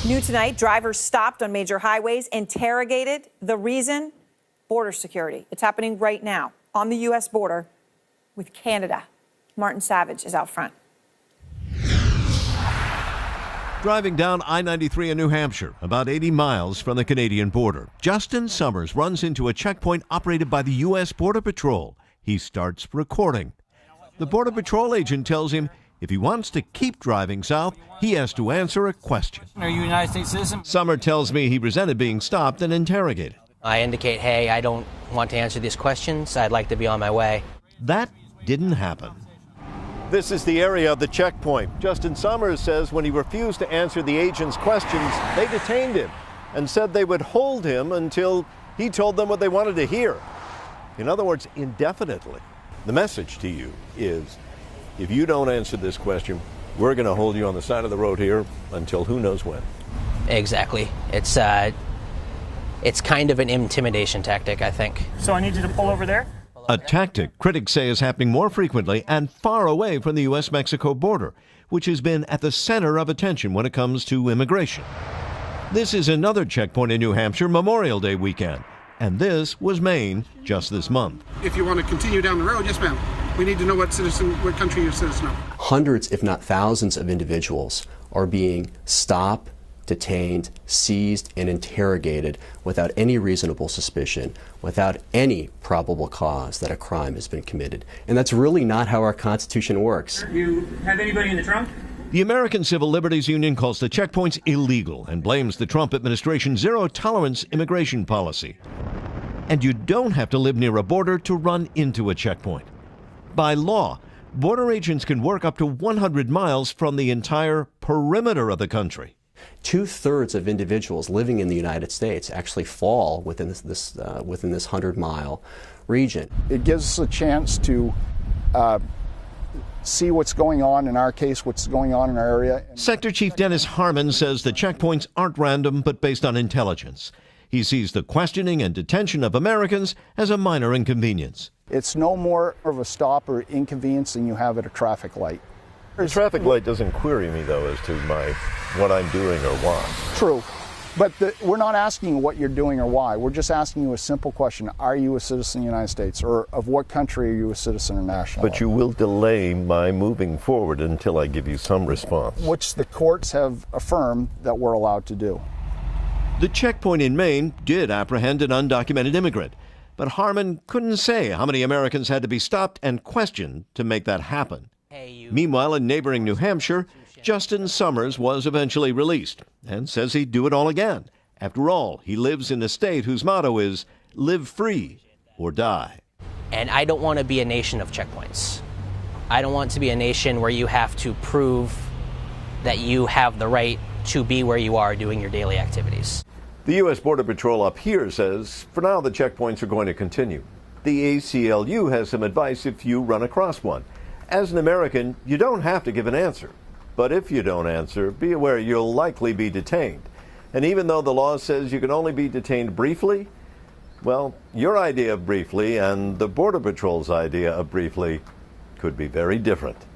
New tonight, drivers stopped on major highways, interrogated. The reason? Border security. It's happening right now on the U.S. border with Canada. Martin Savage is out front. Driving down I-93 in New Hampshire, about 80 miles from the Canadian border, Justin Summers runs into a checkpoint operated by the U.S. Border Patrol. He starts recording. The Border Patrol agent tells him if he wants to keep driving south, he has to answer a question. Are you a United States citizen? Summer tells me he resented being stopped and interrogated. I indicate, hey, I don't want to answer these questions. I'd like to be on my way. That didn't happen. This is the area of the checkpoint. Justin Summers says when he refused to answer the agent's questions, they detained him and said they would hold him until he told them what they wanted to hear. In other words, indefinitely. The message to you is, if you don't answer this question, we're going to hold you on the side of the road here until who knows when. Exactly. It's kind of an intimidation tactic, I think. So I need you to pull over there? A tactic critics say is happening more frequently and far away from the U.S.-Mexico border, which has been at the center of attention when it comes to immigration. This is another checkpoint in New Hampshire Memorial Day weekend, and this was Maine just this month. If you want to continue down the road, yes, ma'am. We need to know what country you're a citizen of. Hundreds, if not thousands, of individuals are being stopped, detained, seized, and interrogated without any reasonable suspicion, without any probable cause that a crime has been committed. And that's really not how our Constitution works. You have anybody in the trunk? The American Civil Liberties Union calls the checkpoints illegal and blames the Trump administration's zero-tolerance immigration policy. And you don't have to live near a border to run into a checkpoint. By law, border agents can work up to 100 miles from the entire perimeter of the country. 2/3 of individuals living in the United States actually fall within this 100-mile region. It gives us a chance to see what's going on, in our case, what's going on in our area. Sector Chief Dennis Harmon says the checkpoints aren't random but based on intelligence. He sees the questioning and detention of Americans as a minor inconvenience. It's no more of a stop or inconvenience than you have at a traffic light. The traffic light doesn't query me, though, as to what I'm doing or why. True. But we're not asking you what you're doing or why. We're just asking you a simple question. Are you a citizen of the United States? Or of what country are you a citizen or national? But you will delay my moving forward until I give you some response. Which the courts have affirmed that we're allowed to do. The checkpoint in Maine did apprehend an undocumented immigrant, but Harmon couldn't say how many Americans had to be stopped and questioned to make that happen. Meanwhile, in neighboring New Hampshire, Justin Summers was eventually released and says he'd do it all again. After all, he lives in a state whose motto is live free or die. And I don't want to be a nation of checkpoints. I don't want to be a nation where you have to prove that you have the right to be where you are doing your daily activities. The U.S. Border Patrol up here says, for now, the checkpoints are going to continue. The ACLU has some advice if you run across one. As an American, you don't have to give an answer. But if you don't answer, be aware you'll likely be detained. And even though the law says you can only be detained briefly, well, your idea of briefly and the Border Patrol's idea of briefly could be very different.